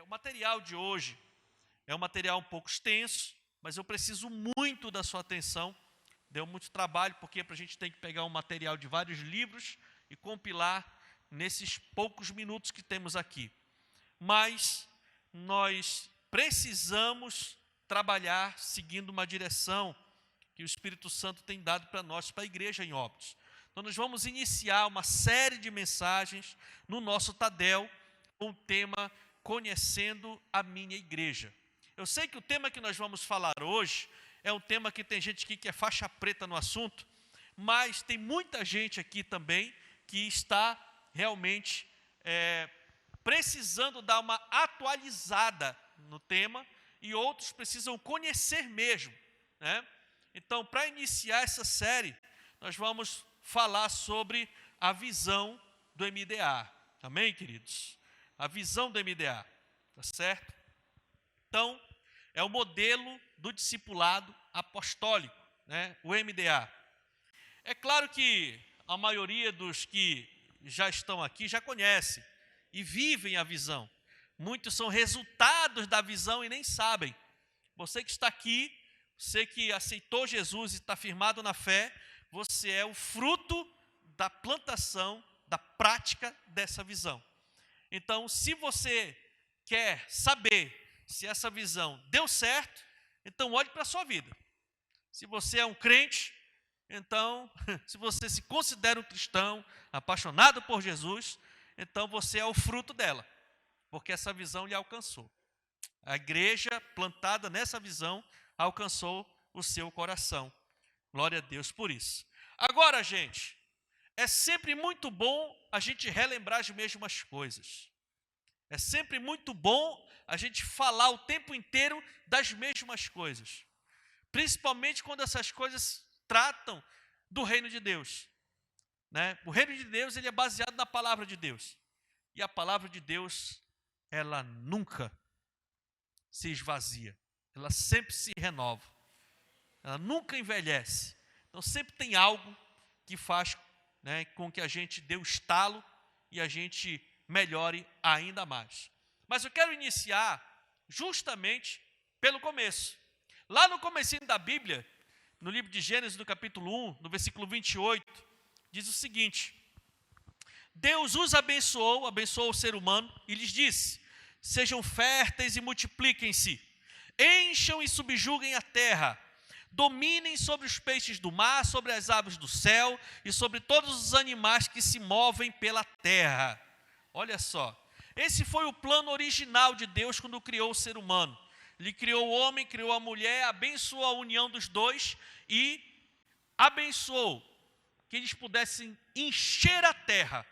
O material de hoje é um material um pouco extenso, mas eu preciso muito da sua atenção. Deu muito trabalho, porque a gente tem que pegar um material de vários livros e compilar nesses poucos minutos que temos aqui. Mas nós precisamos trabalhar seguindo uma direção que o Espírito Santo tem dado para nós, para a igreja em Óbidos. Então nós vamos iniciar uma série de mensagens no nosso Tadel, com o tema Conhecendo a Minha Igreja. Eu sei que o tema que nós vamos falar hoje é um tema que tem gente aqui que é faixa preta no assunto, mas tem muita gente aqui também que está realmente precisando dar uma atualizada no tema, e outros precisam conhecer mesmo, né? Então, para iniciar essa série, nós vamos falar sobre a visão do MDA. Amém, queridos? A visão do MDA, tá certo? Então, é o modelo do discipulado apostólico, né? O MDA. É claro que a maioria dos que já estão aqui já conhecem e vivem a visão. Muitos são resultados da visão e nem sabem. Você que está aqui, você que aceitou Jesus e está firmado na fé, você é o fruto da plantação, da prática dessa visão. Então, se você quer saber se essa visão deu certo, então olhe para a sua vida. Se você é um crente, então, se você se considera um cristão, apaixonado por Jesus, então você é o fruto dela, porque essa visão lhe alcançou. A igreja plantada nessa visão alcançou o seu coração. Glória a Deus por isso. Agora, gente, é sempre muito bom a gente relembrar as mesmas coisas. É sempre muito bom a gente falar o tempo inteiro das mesmas coisas. Principalmente quando essas coisas tratam do reino de Deus, né? O reino de Deus, ele é baseado na palavra de Deus. E a palavra de Deus, ela nunca se esvazia. Ela sempre se renova. Ela nunca envelhece. Então sempre tem algo que faz, né, com que a gente dê o estalo e a gente melhore ainda mais. Mas eu quero iniciar justamente pelo começo. Lá no comecinho da Bíblia, no livro de Gênesis, no capítulo 1, no versículo 28, diz o seguinte: Deus os abençoou o ser humano e lhes disse: sejam férteis e multipliquem-se, encham e subjuguem a terra, dominem sobre os peixes do mar, sobre as aves do céu e sobre todos os animais que se movem pela terra. Olha só, esse foi o plano original de Deus quando criou o ser humano. Ele criou o homem, criou a mulher, abençoou a união dos dois e abençoou que eles pudessem encher a terra.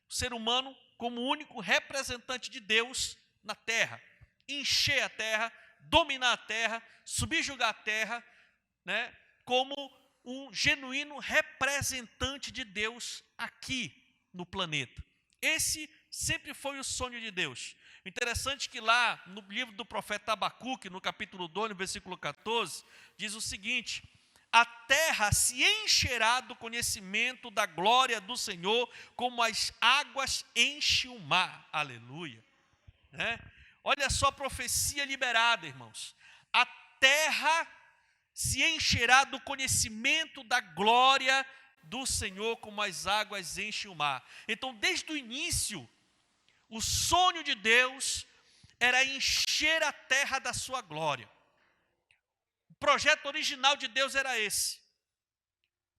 O ser humano como o único representante de Deus na terra. Encher a terra, dominar a terra, subjugar a terra, né, como um genuíno representante de Deus aqui no planeta. Esse sempre foi o sonho de Deus. Interessante que lá no livro do profeta Abacuque, no capítulo 2, no versículo 14, diz o seguinte: a terra se encherá do conhecimento da glória do Senhor, como as águas enchem o mar. Aleluia. Né? Olha só a profecia liberada, irmãos. A terra se encherá do conhecimento da glória do Senhor, como as águas enchem o mar. Então, desde o início, o sonho de Deus era encher a terra da sua glória. O projeto original de Deus era esse,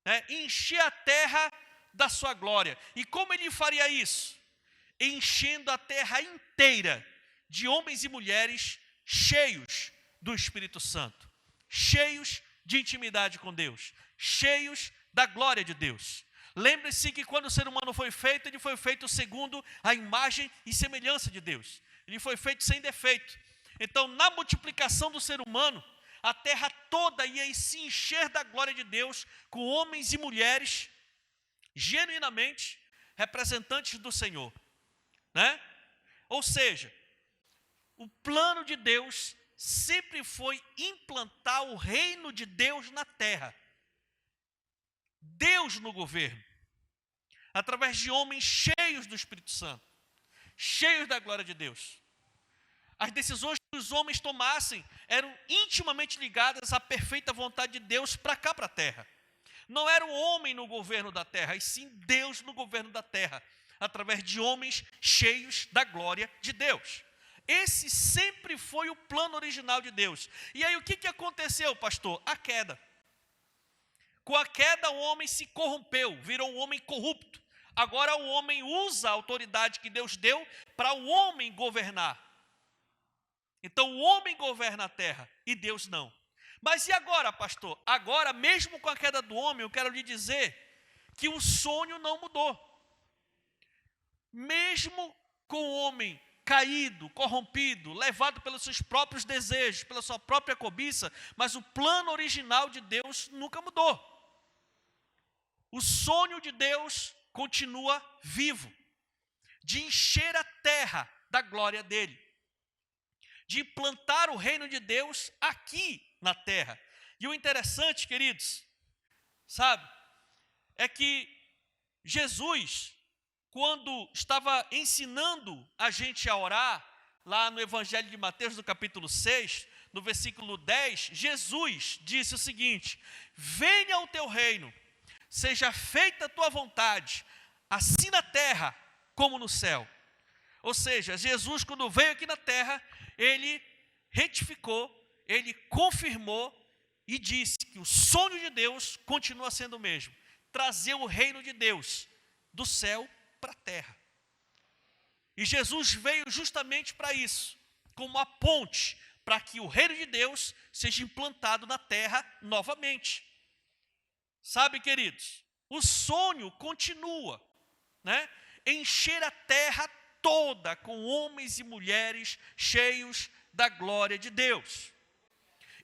né? Encher a terra da sua glória. E como ele faria isso? Enchendo a terra inteira de homens e mulheres cheios do Espírito Santo, cheios de intimidade com Deus, cheios da glória de Deus. Lembre-se que quando o ser humano foi feito, ele foi feito segundo a imagem e semelhança de Deus. Ele foi feito sem defeito. Então, na multiplicação do ser humano, a terra toda ia se encher da glória de Deus, com homens e mulheres genuinamente representantes do Senhor, né? Ou seja, o plano de Deus sempre foi implantar o reino de Deus na terra. Deus no governo, através de homens cheios do Espírito Santo, cheios da glória de Deus. As decisões que os homens tomassem eram intimamente ligadas à perfeita vontade de Deus para cá, para a terra. Não era o homem no governo da terra, e sim Deus no governo da terra, através de homens cheios da glória de Deus. Esse sempre foi o plano original de Deus. E aí o que aconteceu, pastor? A queda. Com a queda o homem se corrompeu, virou um homem corrupto. Agora o homem usa a autoridade que Deus deu para o homem governar. Então o homem governa a terra e Deus não. Mas e agora, pastor? Agora, mesmo com a queda do homem, eu quero lhe dizer que o sonho não mudou. Mesmo com o homem caído, corrompido, levado pelos seus próprios desejos, pela sua própria cobiça, mas o plano original de Deus nunca mudou. O sonho de Deus continua vivo, de encher a terra da glória dele, de implantar o reino de Deus aqui na terra. E o interessante, queridos, sabe, é que Jesus, quando estava ensinando a gente a orar, lá no Evangelho de Mateus, no capítulo 6, no versículo 10, Jesus disse o seguinte: venha o teu reino, seja feita a tua vontade, assim na terra como no céu. Ou seja, Jesus, quando veio aqui na terra, ele retificou, ele confirmou e disse que o sonho de Deus continua sendo o mesmo: trazer o reino de Deus do céu para a terra. E Jesus veio justamente para isso, como uma ponte, para que o reino de Deus seja implantado na terra novamente. Sabe, queridos, o sonho continua, né? Encher a terra toda com homens e mulheres cheios da glória de Deus.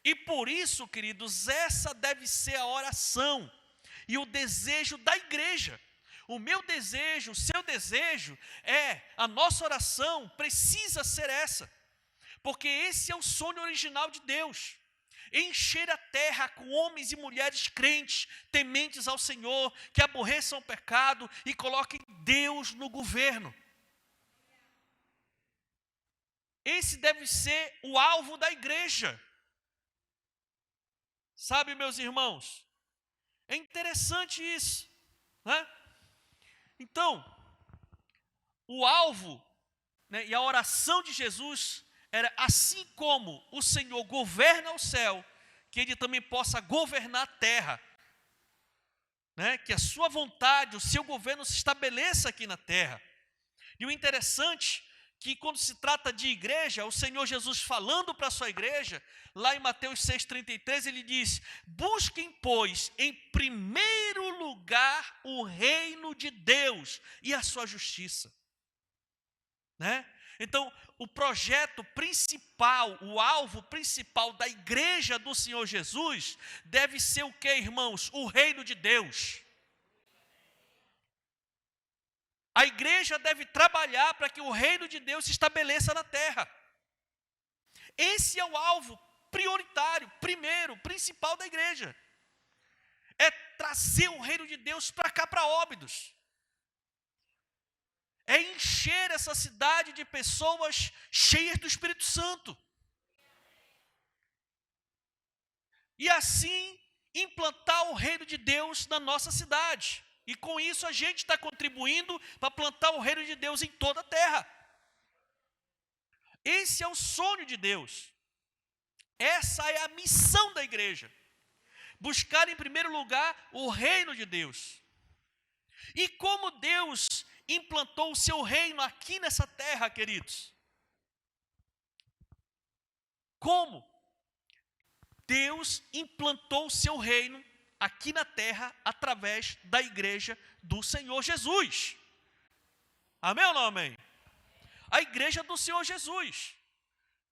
E por isso, queridos, essa deve ser a oração e o desejo da igreja. O meu desejo, o seu desejo a nossa oração precisa ser essa, porque esse é o sonho original de Deus: encher a terra com homens e mulheres crentes, tementes ao Senhor, que aborreçam o pecado e coloquem Deus no governo. Esse deve ser o alvo da igreja. Sabe, meus irmãos, é interessante isso, né? Então, o alvo, né, e a oração de Jesus era: assim como o Senhor governa o céu, que Ele também possa governar a terra, né? Que a sua vontade, o seu governo se estabeleça aqui na terra. E o interessante que quando se trata de igreja, o Senhor Jesus falando para a sua igreja, lá em Mateus 6,33, ele diz: busquem, pois, em primeiro lugar o reino de Deus e a sua justiça, né? Então, o projeto principal, o alvo principal da igreja do Senhor Jesus deve ser o que, irmãos? O reino de Deus. A igreja deve trabalhar para que o reino de Deus se estabeleça na terra. Esse é o alvo prioritário, primeiro, principal da igreja. É trazer o reino de Deus para cá, para Óbidos. É encher essa cidade de pessoas cheias do Espírito Santo. E assim implantar o reino de Deus na nossa cidade. E com isso a gente está contribuindo para plantar o reino de Deus em toda a terra. Esse é o sonho de Deus. Essa é a missão da igreja. Buscar em primeiro lugar o reino de Deus. E como Deus implantou o seu reino aqui nessa terra, queridos? Como? Deus implantou o seu reino aqui na terra através da igreja do Senhor Jesus. Amém ou não amém? A igreja do Senhor Jesus,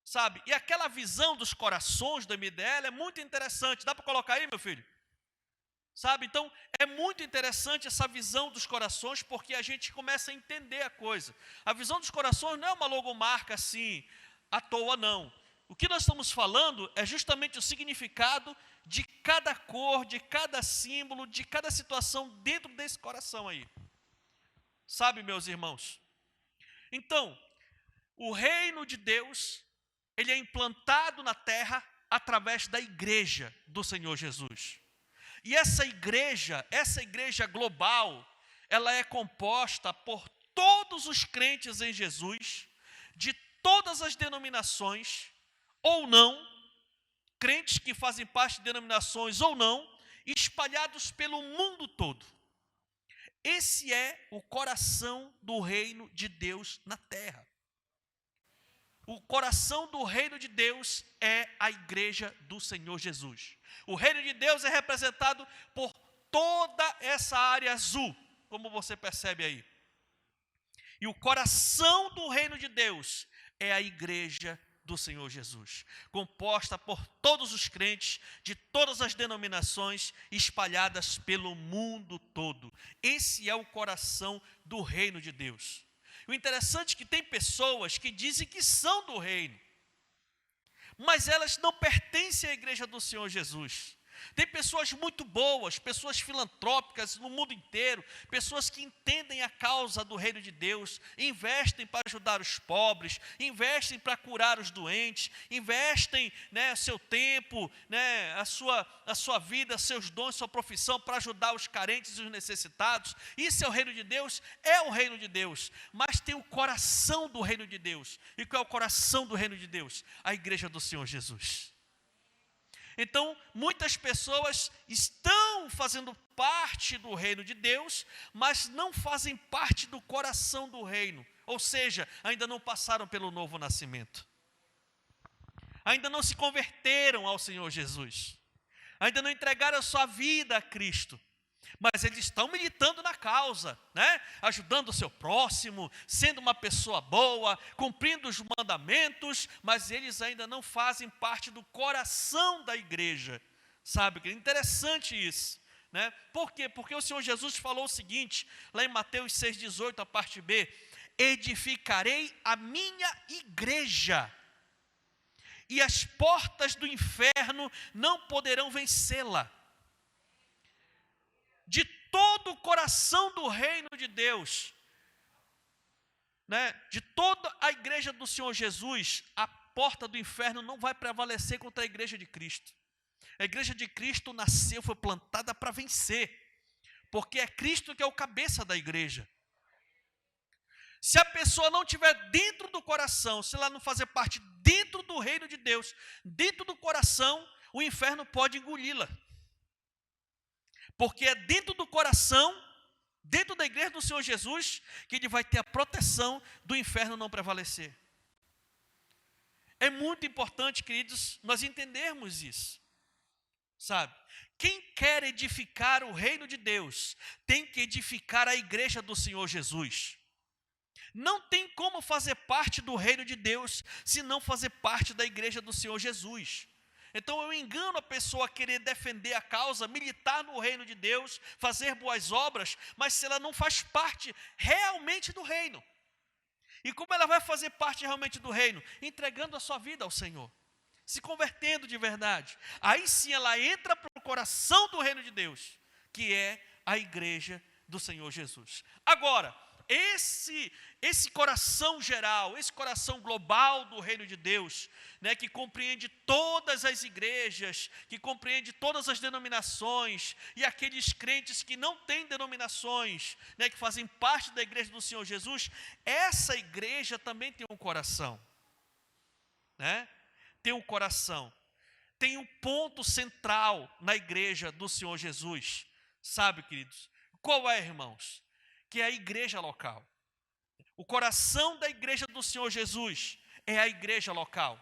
sabe? E aquela visão dos corações do MDL é muito interessante. Dá para colocar aí, meu filho? Sabe? Então, é muito interessante essa visão dos corações, porque a gente começa a entender a coisa. A visão dos corações não é uma logomarca assim, à toa, não. O que nós estamos falando é justamente o significado de cada cor, de cada símbolo, de cada situação dentro desse coração aí. Sabe, meus irmãos? Então, o reino de Deus ele é implantado na terra através da igreja do Senhor Jesus. E essa igreja global, ela é composta por todos os crentes em Jesus, de todas as denominações, ou não, crentes que fazem parte de denominações ou não, espalhados pelo mundo todo. Esse é o coração do reino de Deus na terra. O coração do reino de Deus é a igreja do Senhor Jesus. O reino de Deus é representado por toda essa área azul, como você percebe aí. E o coração do reino de Deus é a igreja do Senhor Jesus, composta por todos os crentes de todas as denominações espalhadas pelo mundo todo. Esse é o coração do reino de Deus. O interessante é que tem pessoas que dizem que são do reino, mas elas não pertencem à igreja do Senhor Jesus. Tem pessoas muito boas, pessoas filantrópicas no mundo inteiro, pessoas que entendem a causa do reino de Deus, investem para ajudar os pobres, investem para curar os doentes, investem, seu tempo, a sua vida, seus dons, sua profissão para ajudar os carentes e os necessitados. Isso é o reino de Deus? É o reino de Deus, mas tem o coração do reino de Deus. E qual é o coração do reino de Deus? A igreja do Senhor Jesus. Então, muitas pessoas estão fazendo parte do reino de Deus, mas não fazem parte do coração do reino. Ou seja, ainda não passaram pelo novo nascimento. Ainda não se converteram ao Senhor Jesus. Ainda não entregaram a sua vida a Cristo. Mas eles estão militando na causa, ajudando o seu próximo, sendo uma pessoa boa, cumprindo os mandamentos, mas eles ainda não fazem parte do coração da igreja. Sabe, que é interessante isso, Por quê? Porque o Senhor Jesus falou o seguinte, lá em Mateus 6,18, a parte B: edificarei a minha igreja, e as portas do inferno não poderão vencê-la. De todo o coração do reino de Deus, de toda a igreja do Senhor Jesus, a porta do inferno não vai prevalecer contra a igreja de Cristo. A igreja de Cristo nasceu, foi plantada para vencer, porque é Cristo que é o cabeça da igreja. Se a pessoa não estiver dentro do coração, se ela não fazer parte dentro do reino de Deus, dentro do coração, o inferno pode engoli-la. Porque é dentro do coração, dentro da igreja do Senhor Jesus, que ele vai ter a proteção do inferno não prevalecer. É muito importante, queridos, nós entendermos isso. Sabe? Quem quer edificar o reino de Deus, tem que edificar a igreja do Senhor Jesus. Não tem como fazer parte do reino de Deus, se não fazer parte da igreja do Senhor Jesus. Então eu engano a pessoa a querer defender a causa, militar no reino de Deus, fazer boas obras, mas se ela não faz parte realmente do reino. E como ela vai fazer parte realmente do reino? Entregando a sua vida ao Senhor, se convertendo de verdade. Aí sim ela entra para o coração do reino de Deus, que é a igreja do Senhor Jesus. Agora, esse coração geral, esse coração global do reino de Deus, que compreende todas as igrejas, que compreende todas as denominações, e aqueles crentes que não têm denominações, que fazem parte da igreja do Senhor Jesus, essa igreja também tem um coração, tem um coração, tem um ponto central na igreja do Senhor Jesus, sabe, queridos? Qual é, irmãos? Que é a igreja local. O coração da igreja do Senhor Jesus é a igreja local.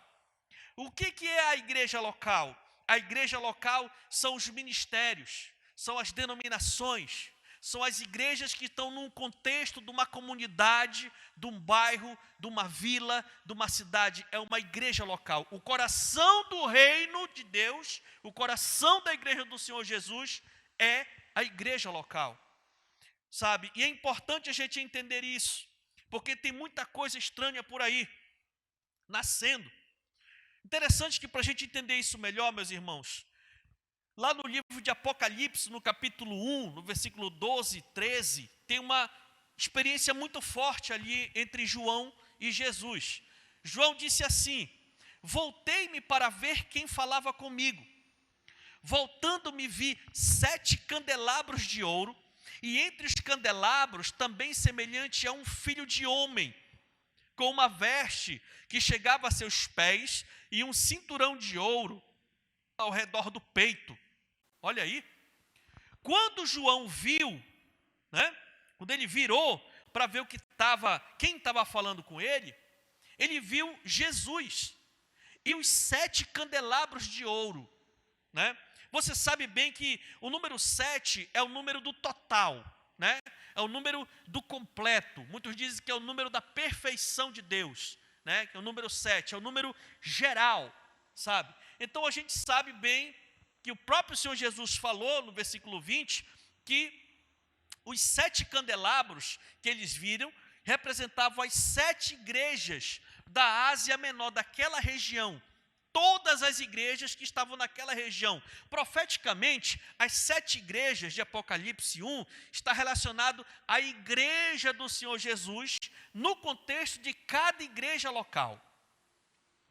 O que é a igreja local? A igreja local são os ministérios, são as denominações, são as igrejas que estão num contexto de uma comunidade, de um bairro, de uma vila, de uma cidade. É uma igreja local. O coração do reino de Deus, o coração da igreja do Senhor Jesus é a igreja local. Sabe? E é importante a gente entender isso, porque tem muita coisa estranha por aí, nascendo. Interessante que para a gente entender isso melhor, meus irmãos, lá no livro de Apocalipse, no capítulo 1, no versículo 12 e 13, tem uma experiência muito forte ali entre João e Jesus. João disse assim: voltei-me para ver quem falava comigo. Voltando-me, vi 7 candelabros de ouro, e entre os candelabros também semelhante a um filho de homem, com uma veste que chegava a seus pés e um cinturão de ouro ao redor do peito. Olha aí. Quando João viu, né, quando ele virou para ver quem estava falando com ele, ele viu Jesus e os 7 candelabros de ouro, né? Você sabe bem que o número 7 é o número do total, né? É o número do completo. Muitos dizem que é o número da perfeição de Deus, né? Que é o número 7, é o número geral, sabe? Então a gente sabe bem que o próprio Senhor Jesus falou no versículo 20 que os 7 candelabros que eles viram representavam as 7 igrejas da Ásia Menor, daquela região. Todas as igrejas que estavam naquela região. Profeticamente, as 7 igrejas de Apocalipse 1 está relacionado à igreja do Senhor Jesus, no contexto de cada igreja local.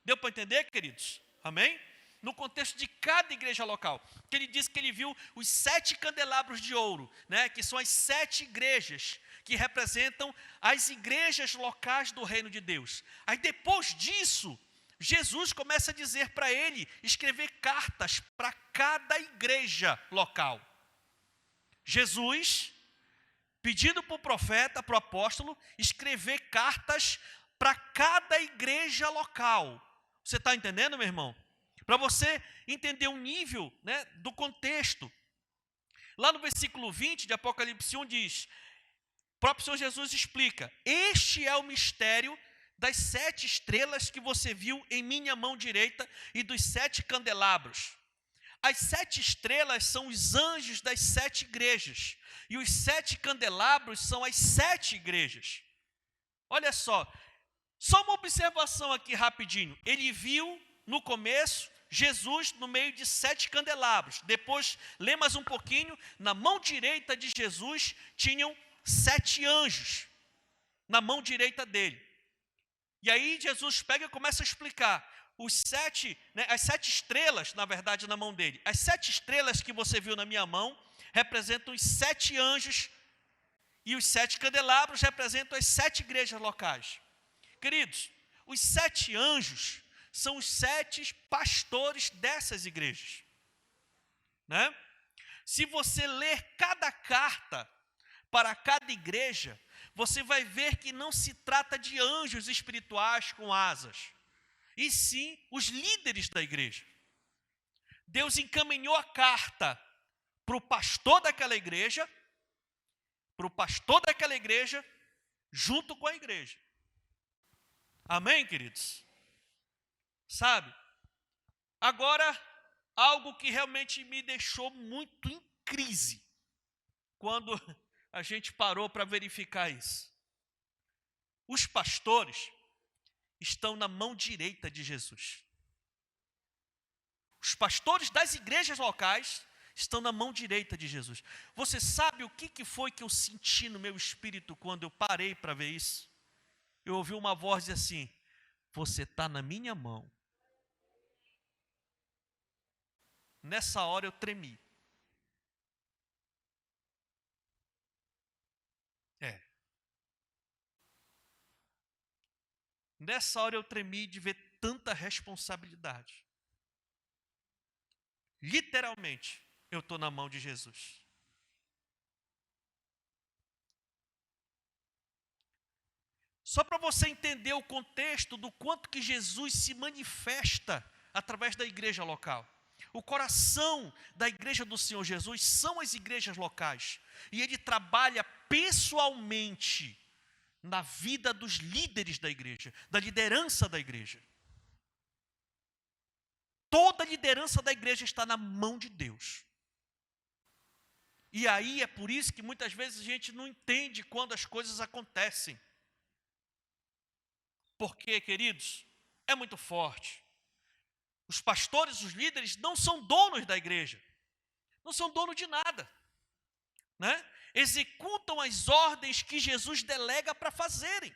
Deu para entender, queridos? Amém? No contexto de cada igreja local. Que ele diz que ele viu os 7 candelabros de ouro, né? Que são as 7 igrejas que representam as igrejas locais do reino de Deus. Aí depois disso, Jesus começa a dizer para ele escrever cartas para cada igreja local. Jesus, pedindo para o profeta, para o apóstolo, escrever cartas para cada igreja local. Você está entendendo, meu irmão? Para você entender o nível, né, do contexto. Lá no versículo 20 de Apocalipse 1 diz, o próprio Senhor Jesus explica, este é o mistério das 7 estrelas que você viu em minha mão direita e dos 7 candelabros. As 7 estrelas são os anjos das 7 igrejas, e os 7 candelabros são as 7 igrejas. Olha só uma observação aqui rapidinho. Ele viu no começo Jesus no meio de 7 candelabros. Depois, lê mais um pouquinho, na mão direita de Jesus tinham 7 anjos, na mão direita dele. E aí Jesus pega e começa a explicar as 7 estrelas, na verdade, na mão dele. As 7 estrelas que você viu na minha mão representam os 7 anjos, e os 7 candelabros representam as 7 igrejas locais. Queridos, os 7 anjos são os 7 pastores dessas igrejas, né? Se você ler cada carta para cada igreja, você vai ver que não se trata de anjos espirituais com asas, e sim os líderes da igreja. Deus encaminhou a carta para o pastor daquela igreja, junto com a igreja. Amém, queridos? Sabe? Agora, algo que realmente me deixou muito em crise, quando a gente parou para verificar isso. Os pastores estão na mão direita de Jesus. Os pastores das igrejas locais estão na mão direita de Jesus. Você sabe o que foi que eu senti no meu espírito quando eu parei para ver isso? Eu ouvi uma voz dizer assim, você está na minha mão. Nessa hora eu tremi. Nessa hora eu tremi de ver tanta responsabilidade. Literalmente, eu estou na mão de Jesus. Só para você entender o contexto do quanto que Jesus se manifesta através da igreja local. O coração da igreja do Senhor Jesus são as igrejas locais. E ele trabalha pessoalmente na vida dos líderes da igreja, da liderança da igreja. Toda a liderança da igreja está na mão de Deus. E aí é por isso que muitas vezes a gente não entende quando as coisas acontecem. Porque, queridos, é muito forte. Os pastores, os líderes não são donos da igreja. Não são donos de nada, né? Executam as ordens que Jesus delega para fazerem.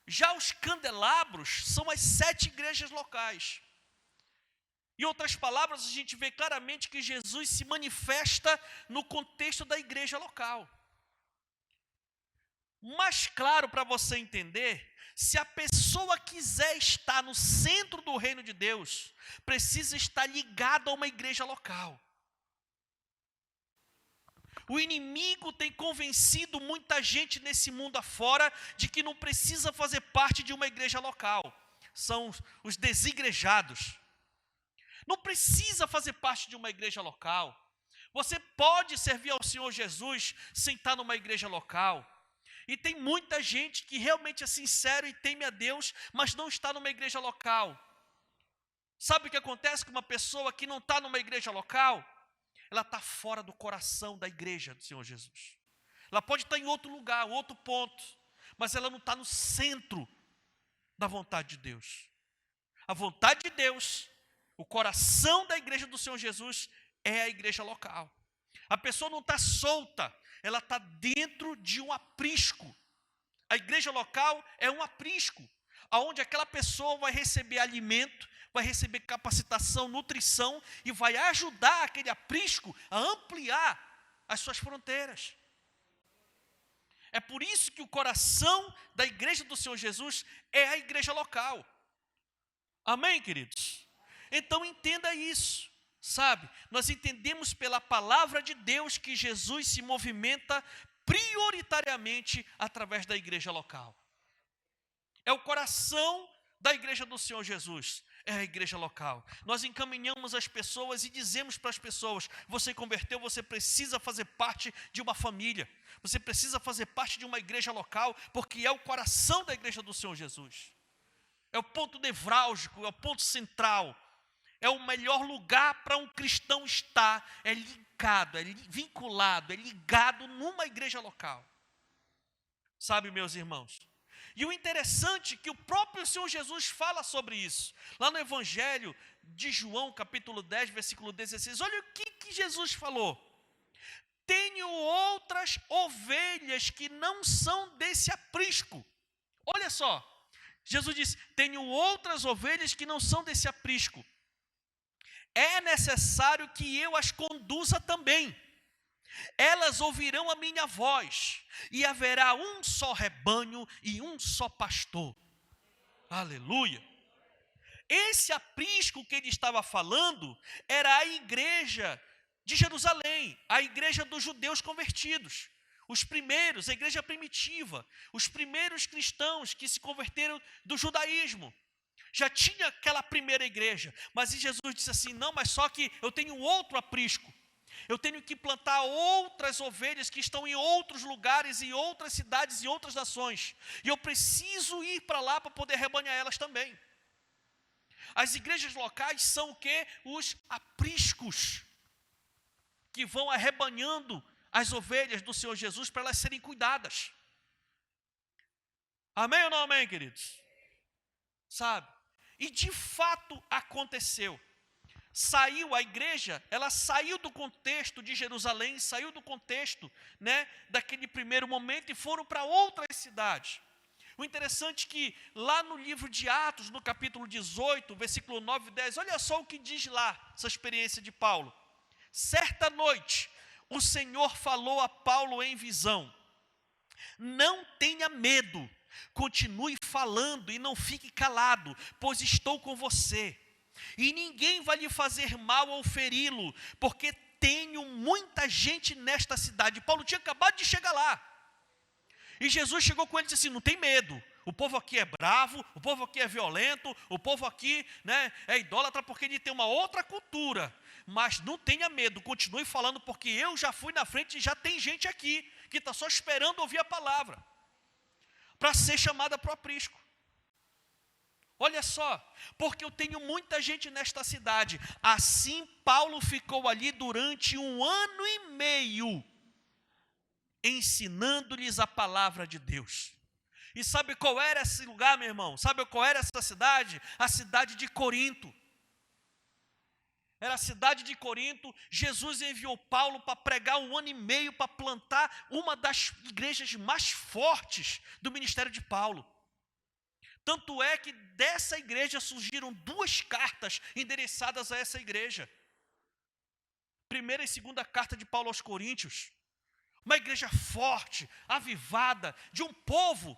Já os candelabros são as 7 igrejas locais. Em outras palavras, a gente vê claramente que Jesus se manifesta no contexto da igreja local. Mais claro para você entender, se a pessoa quiser estar no centro do reino de Deus, precisa estar ligada a uma igreja local. O inimigo tem convencido muita gente nesse mundo afora de que não precisa fazer parte de uma igreja local. São os desigrejados. Não precisa fazer parte de uma igreja local. Você pode servir ao Senhor Jesus sem estar numa igreja local. E tem muita gente que realmente é sincero e teme a Deus, mas não está numa igreja local. Sabe o que acontece com uma pessoa que não está numa igreja local? Ela está fora do coração da igreja do Senhor Jesus. Ela pode estar em outro lugar, outro ponto, mas ela não está no centro da vontade de Deus. A vontade de Deus, o coração da igreja do Senhor Jesus é a igreja local. A pessoa não está solta, ela está dentro de um aprisco. A igreja local é um aprisco, onde aquela pessoa vai receber alimento, vai receber capacitação, nutrição e vai ajudar aquele aprisco a ampliar as suas fronteiras. É por isso que o coração da igreja do Senhor Jesus é a igreja local. Amém, queridos? Então entenda isso, sabe? Nós entendemos pela palavra de Deus que Jesus se movimenta prioritariamente através da igreja local. É o coração da igreja do Senhor Jesus. É a igreja local. Nós encaminhamos as pessoas e dizemos para as pessoas: você converteu, você precisa fazer parte de uma família. Você precisa fazer parte de uma igreja local, porque é o coração da igreja do Senhor Jesus. É o ponto nevrálgico, é o ponto central. É o melhor lugar para um cristão estar. É ligado, é vinculado, é ligado numa igreja local. Sabe, meus irmãos? E o interessante é que o próprio Senhor Jesus fala sobre isso. Lá no Evangelho de João, capítulo 10, versículo 16. Olha o que Jesus falou. Tenho outras ovelhas que não são desse aprisco. Olha só. Jesus disse, tenho outras ovelhas que não são desse aprisco. É necessário que eu as conduza também. Elas ouvirão a minha voz, e haverá um só rebanho e um só pastor. Aleluia! Esse aprisco que ele estava falando era a igreja de Jerusalém, a igreja dos judeus convertidos. Os primeiros, a igreja primitiva, os primeiros cristãos que se converteram do judaísmo. Já tinha aquela primeira igreja, mas Jesus disse assim, não, mas só que eu tenho outro aprisco. Eu tenho que plantar outras ovelhas que estão em outros lugares, em outras cidades, em outras nações. E eu preciso ir para lá para poder rebanhar elas também. As igrejas locais são o quê? Os apriscos, que vão arrebanhando as ovelhas do Senhor Jesus para elas serem cuidadas. Amém ou não amém, queridos? Sabe? E de fato aconteceu. Saiu a igreja, ela saiu do contexto de Jerusalém, saiu do contexto, daquele primeiro momento e foram para outras cidades. O interessante é que lá no livro de Atos, no capítulo 18, versículo 9 e 10, olha só o que diz lá, essa experiência de Paulo. Certa noite, o Senhor falou a Paulo em visão, não tenha medo, continue falando e não fique calado, pois estou com você. E ninguém vai lhe fazer mal ou feri-lo, porque tenho muita gente nesta cidade. Paulo tinha acabado de chegar lá. E Jesus chegou com ele e disse assim, não tem medo. O povo aqui é bravo, o povo aqui é violento, o povo aqui é idólatra porque ele tem uma outra cultura. Mas não tenha medo, continue falando, porque eu já fui na frente e já tem gente aqui que está só esperando ouvir a palavra para ser chamada para o aprisco. Olha só, porque eu tenho muita gente nesta cidade. Assim Paulo ficou ali durante 1 ano e meio, ensinando-lhes a palavra de Deus. E sabe qual era esse lugar, meu irmão? Sabe qual era essa cidade? A cidade de Corinto. Era a cidade de Corinto. Jesus enviou Paulo para pregar 1 ano e meio, para plantar uma das igrejas mais fortes do ministério de Paulo. Tanto é que dessa igreja surgiram 2 cartas endereçadas a essa igreja. Primeira e segunda carta de Paulo aos Coríntios. Uma igreja forte, avivada, de um povo,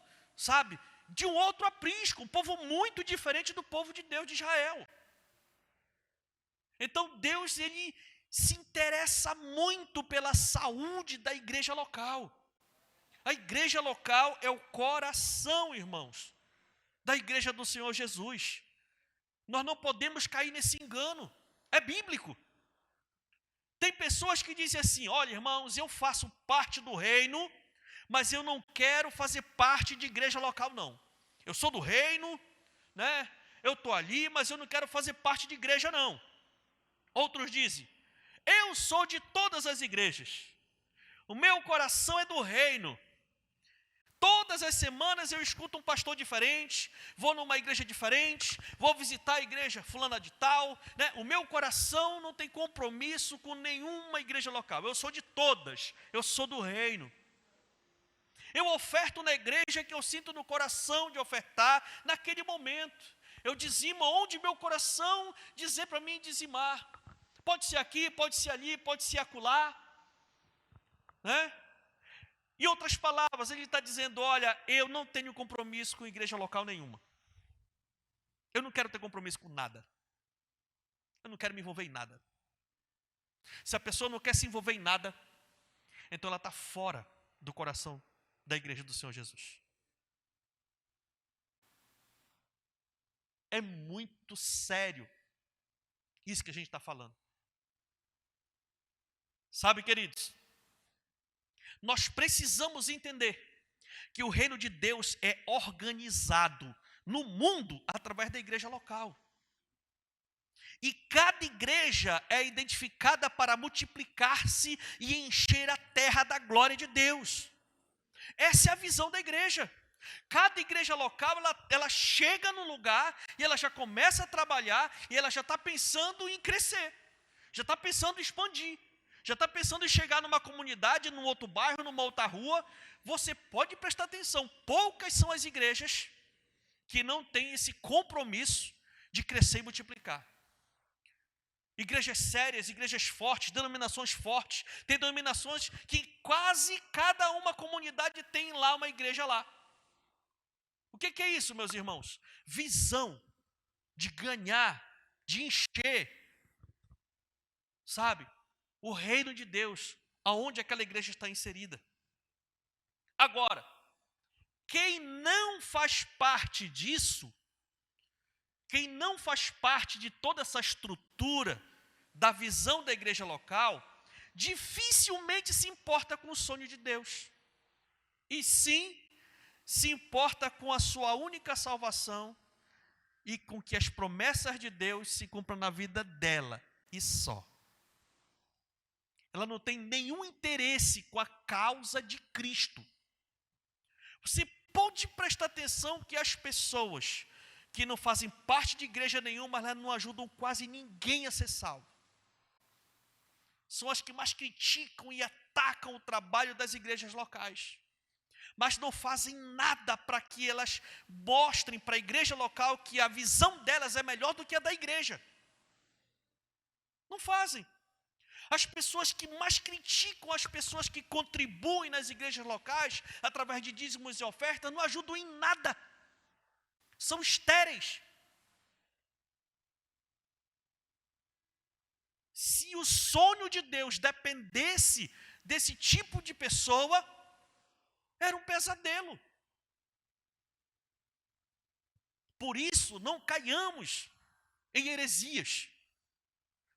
sabe, de um outro aprisco, um povo muito diferente do povo de Deus de Israel. Então Deus, ele se interessa muito pela saúde da igreja local. A igreja local é o coração, irmãos, da igreja do Senhor Jesus. Nós não podemos cair nesse engano, é bíblico. Tem pessoas que dizem assim: olha, irmãos, eu faço parte do reino, mas eu não quero fazer parte de igreja local, não. Eu sou do reino, né? Eu estou ali, mas eu não quero fazer parte de igreja, não. Outros dizem: eu sou de todas as igrejas, o meu coração é do reino. Todas as semanas eu escuto um pastor diferente, vou numa igreja diferente, vou visitar a igreja fulana de tal, né? O meu coração não tem compromisso com nenhuma igreja local, eu sou de todas, eu sou do reino. Eu oferto na igreja que eu sinto no coração de ofertar naquele momento. Eu dizimo onde meu coração dizer para mim dizimar. Pode ser aqui, pode ser ali, pode ser acolá, né? Em outras palavras, ele está dizendo: olha, eu não tenho compromisso com igreja local nenhuma. Eu não quero ter compromisso com nada. Eu não quero me envolver em nada. Se a pessoa não quer se envolver em nada, então ela está fora do coração da igreja do Senhor Jesus. É muito sério isso que a gente está falando. Sabe, queridos, nós precisamos entender que o reino de Deus é organizado no mundo através da igreja local. E cada igreja é identificada para multiplicar-se e encher a terra da glória de Deus. Essa é a visão da igreja. Cada igreja local, ela chega num lugar e ela já começa a trabalhar e ela já está pensando em crescer, já está pensando em expandir, já está pensando em chegar numa comunidade, num outro bairro, numa outra rua. Você pode prestar atenção, poucas são as igrejas que não têm esse compromisso de crescer e multiplicar. Igrejas sérias, igrejas fortes, denominações fortes. Tem denominações que quase cada uma comunidade tem lá uma igreja lá. O que é isso, meus irmãos? Visão de ganhar, de encher, sabe, o reino de Deus, aonde aquela igreja está inserida. Agora, quem não faz parte disso, quem não faz parte de toda essa estrutura da visão da igreja local, dificilmente se importa com o sonho de Deus. E sim, se importa com a sua única salvação e com que as promessas de Deus se cumpram na vida dela e só. Ela não tem nenhum interesse com a causa de Cristo. Você pode prestar atenção que as pessoas que não fazem parte de igreja nenhuma, elas não ajudam quase ninguém a ser salvo. São as que mais criticam e atacam o trabalho das igrejas locais. Mas não fazem nada para que elas mostrem para a igreja local que a visão delas é melhor do que a da igreja. Não fazem. As pessoas que mais criticam as pessoas que contribuem nas igrejas locais, através de dízimos e ofertas, não ajudam em nada. São estéreis. Se o sonho de Deus dependesse desse tipo de pessoa, era um pesadelo. Por isso, não caiamos em heresias.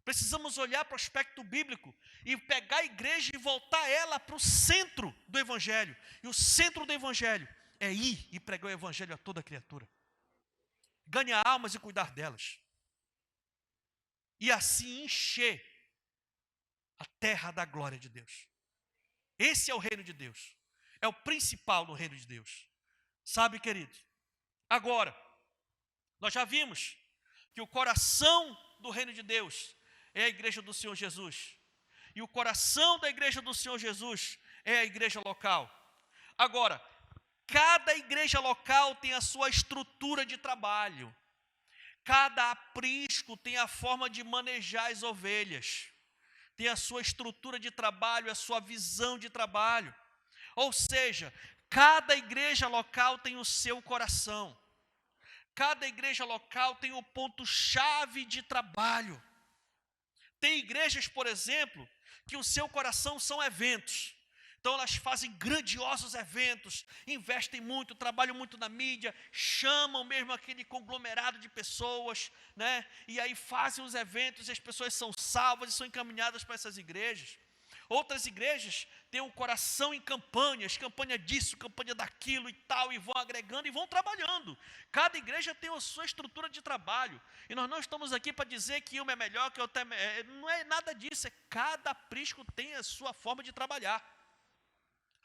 Precisamos olhar para o aspecto bíblico e pegar a igreja e voltar ela para o centro do evangelho. E o centro do evangelho é ir e pregar o evangelho a toda criatura. Ganhar almas e cuidar delas. E assim encher a terra da glória de Deus. Esse é o reino de Deus. É o principal no reino de Deus. Sabe, querido? Agora, nós já vimos que o coração do reino de Deus é a igreja do Senhor Jesus. E o coração da igreja do Senhor Jesus é a igreja local. Agora, cada igreja local tem a sua estrutura de trabalho. Cada aprisco tem a forma de manejar as ovelhas. Tem a sua estrutura de trabalho, a sua visão de trabalho. Ou seja, cada igreja local tem o seu coração. Cada igreja local tem o ponto-chave de trabalho. Tem igrejas, por exemplo, que o seu coração são eventos. Então elas fazem grandiosos eventos, investem muito, trabalham muito na mídia, chamam mesmo aquele conglomerado de pessoas, né? E aí fazem os eventos e as pessoas são salvas e são encaminhadas para essas igrejas. Outras igrejas têm um coração em campanhas, campanha disso, campanha daquilo e tal, e vão agregando e vão trabalhando. Cada igreja tem a sua estrutura de trabalho. E nós não estamos aqui para dizer que uma é melhor, que outra é... Não é nada disso, cada aprisco tem a sua forma de trabalhar.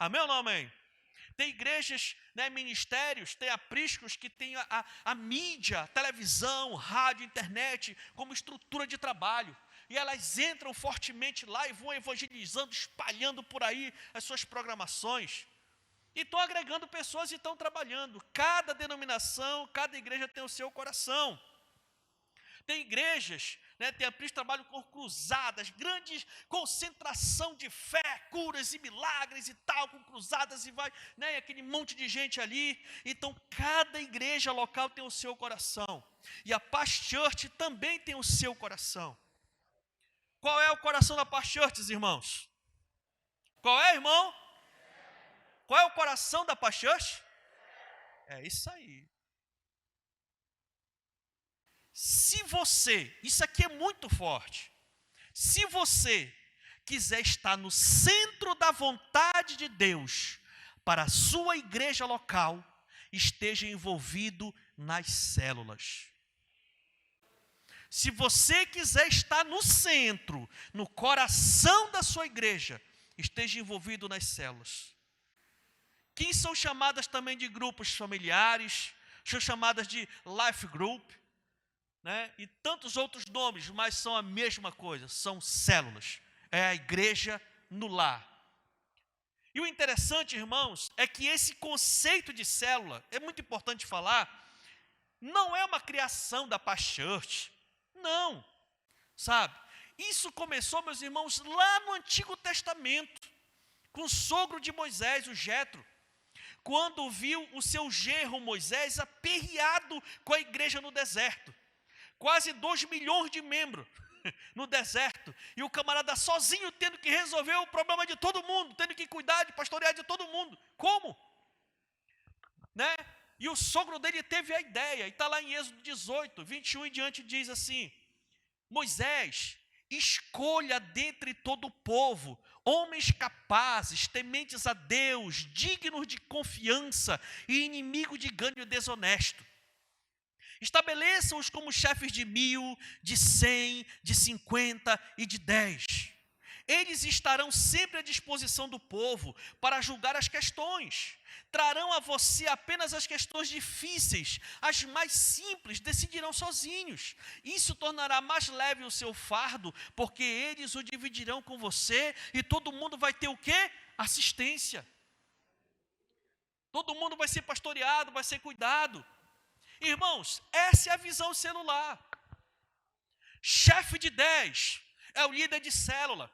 Amém ou não amém? Tem igrejas, né, ministérios, tem apriscos que tem a mídia, televisão, rádio, internet, como estrutura de trabalho. E elas entram fortemente lá e vão evangelizando, espalhando por aí as suas programações. E estão agregando pessoas e estão trabalhando. Cada denominação, cada igreja tem o seu coração. Tem igrejas, né, tem aprisco que trabalham com cruzadas, grandes concentração de fé, curas e milagres e tal, com cruzadas e vai, né, aquele monte de gente ali. Então, cada igreja local tem o seu coração. E a Paz Church também tem o seu coração. Qual é o coração da Paz Church, irmãos? Qual é, irmão? Qual é o coração da Paz Church? É isso aí. Se você, isso aqui é muito forte, se você quiser estar no centro da vontade de Deus para a sua igreja local, esteja envolvido nas células. Se você quiser estar no centro, no coração da sua igreja, esteja envolvido nas células. Que são chamadas também de grupos familiares, são chamadas de life group, né? E tantos outros nomes, mas são a mesma coisa, são células. É a igreja no lar. E o interessante, irmãos, é que esse conceito de célula, é muito importante falar, não é uma criação da Paz Church. Não, sabe? Isso começou, meus irmãos, lá no Antigo Testamento, com o sogro de Moisés, o Jetro, quando viu o seu genro Moisés aperreado com a igreja no deserto. Quase 2 milhões de membros no deserto, e o camarada sozinho tendo que resolver o problema de todo mundo, tendo que cuidar de pastorear de todo mundo. Como? Né? E o sogro dele teve a ideia, e está lá em Êxodo 18, 21 em diante, diz assim: Moisés, escolha dentre todo o povo homens capazes, tementes a Deus, dignos de confiança e inimigos de ganho desonesto. Estabeleçam-os como chefes de 1.000, de 100, de 50 e de 10. Eles estarão sempre à disposição do povo para julgar as questões. Trarão a você apenas as questões difíceis, as mais simples decidirão sozinhos. Isso tornará mais leve o seu fardo, porque eles o dividirão com você e todo mundo vai ter o quê? Assistência. Todo mundo vai ser pastoreado, vai ser cuidado. Irmãos, essa é a visão celular. Chefe de 10 é o líder de célula.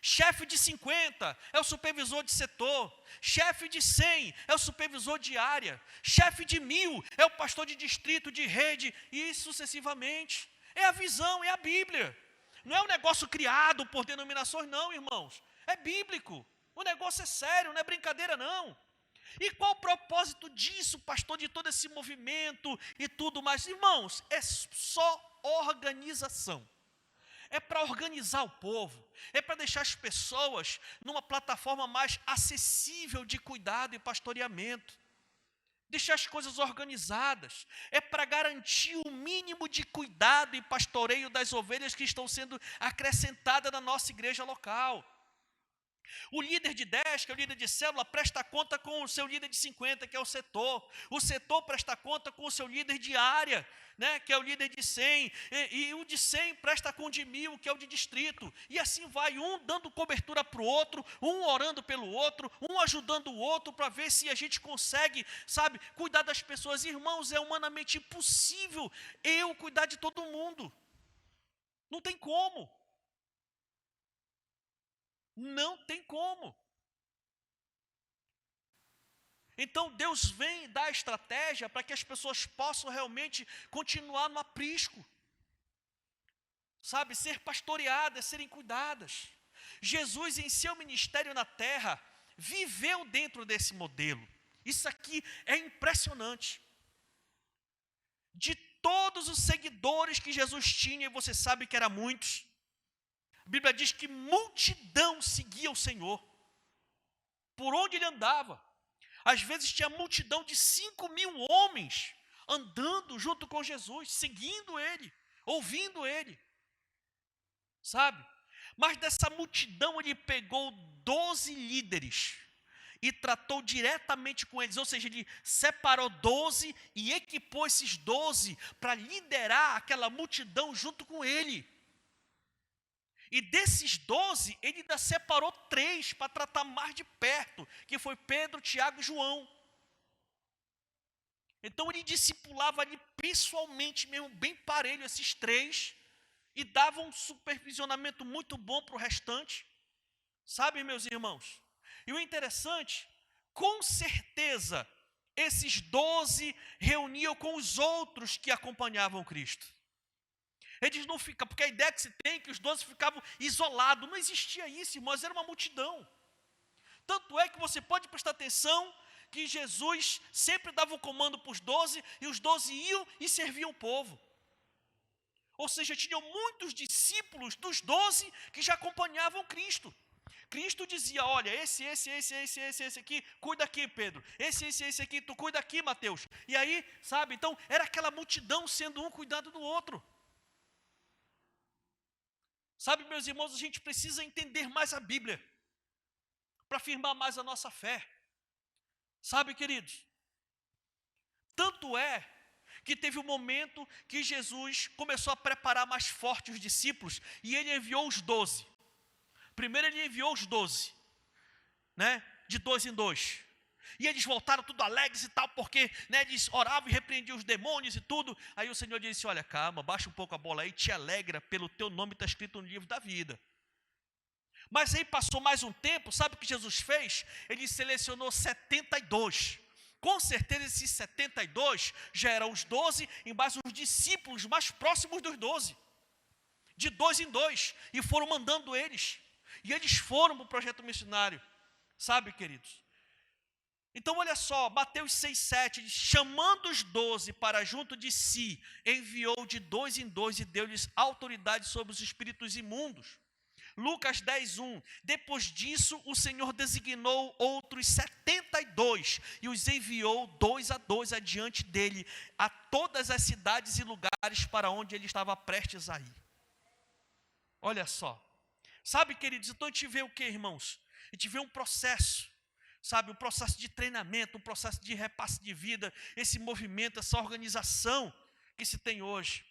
Chefe de 50 é o supervisor de setor. Chefe de 100 é o supervisor de área. Chefe de 1.000 é o pastor de distrito, de rede, e sucessivamente. É a visão, é a Bíblia. Não é um negócio criado por denominações, não, irmãos. É bíblico. O negócio é sério, não é brincadeira, não. E qual o propósito disso, pastor, de todo esse movimento e tudo mais? Irmãos, é só organização. É para organizar o povo, é para deixar as pessoas numa plataforma mais acessível de cuidado e pastoreamento. Deixar as coisas organizadas, é para garantir o mínimo de cuidado e pastoreio das ovelhas que estão sendo acrescentadas na nossa igreja local. O líder de 10, que é o líder de célula, presta conta com o seu líder de 50, que é o setor. O setor presta conta com o seu líder de área, né, que é o líder de 100, e o de 100 presta com o de 1000, que é o de distrito, e assim vai, um dando cobertura para o outro, um orando pelo outro, um ajudando o outro, para ver se a gente consegue, sabe, cuidar das pessoas. Irmãos, é humanamente impossível eu cuidar de todo mundo, não tem como, não tem como. Então Deus vem dar estratégia para que as pessoas possam realmente continuar no aprisco, sabe, ser pastoreadas, serem cuidadas. Jesus, em seu ministério na terra, viveu dentro desse modelo. Isso aqui é impressionante. De todos os seguidores que Jesus tinha, e você sabe que eram muitos, a Bíblia diz que multidão seguia o Senhor, por onde ele andava. Às vezes tinha multidão de 5.000 homens andando junto com Jesus, seguindo ele, ouvindo ele, sabe? Mas dessa multidão ele pegou 12 líderes e tratou diretamente com eles, ou seja, ele separou 12 e equipou esses 12 para liderar aquela multidão junto com ele. E desses 12, ele ainda separou 3 para tratar mais de perto, que foi Pedro, Tiago e João. Então ele discipulava ali pessoalmente mesmo, bem parelho, esses 3, e dava um supervisionamento muito bom para o restante. Sabe, meus irmãos? E o interessante, com certeza, esses 12 reuniam com os outros que acompanhavam Cristo. Eles não ficam, porque a ideia que se tem é que os 12 ficavam isolados. Não existia isso, irmãos, era uma multidão. Tanto é que você pode prestar atenção que Jesus sempre dava o comando para os 12, e os 12 iam e serviam o povo. Ou seja, tinham muitos discípulos dos 12 que já acompanhavam Cristo. Cristo dizia, olha, esse aqui, cuida aqui, Pedro. Esse aqui, tu cuida aqui, Mateus. E aí, sabe, então, era aquela multidão sendo um cuidado do outro. Sabe, meus irmãos, a gente precisa entender mais a Bíblia para afirmar mais a nossa fé. Sabe, queridos? Tanto é que teve um momento que Jesus começou a preparar mais forte os discípulos e ele enviou os 12. Primeiro ele enviou os 12, né? De 2 em 2. E eles voltaram tudo alegres e tal, porque, né, eles oravam e repreendiam os demônios e tudo. Aí o Senhor disse, olha, calma, baixa um pouco a bola aí, te alegra, pelo teu nome está escrito no livro da vida. Mas aí passou mais um tempo, sabe o que Jesus fez? Ele selecionou 72. Com certeza esses 72 já eram os 12, e mais os discípulos mais próximos dos 12. De 2 em 2, e foram mandando eles. E eles foram para o projeto missionário. Sabe, queridos? Então, olha só, Mateus 6,7, chamando os 12 para junto de si, enviou de 2 em 2 e deu-lhes autoridade sobre os espíritos imundos. Lucas 10:1, depois disso o Senhor designou outros 72 e os enviou 2 a 2 adiante dele, a todas as cidades e lugares para onde ele estava prestes a ir. Olha só, sabe, queridos, então a gente vê o que, irmãos? A gente vê um processo, sabe, um processo de treinamento, um processo de repasse de vida, esse movimento, essa organização que se tem hoje.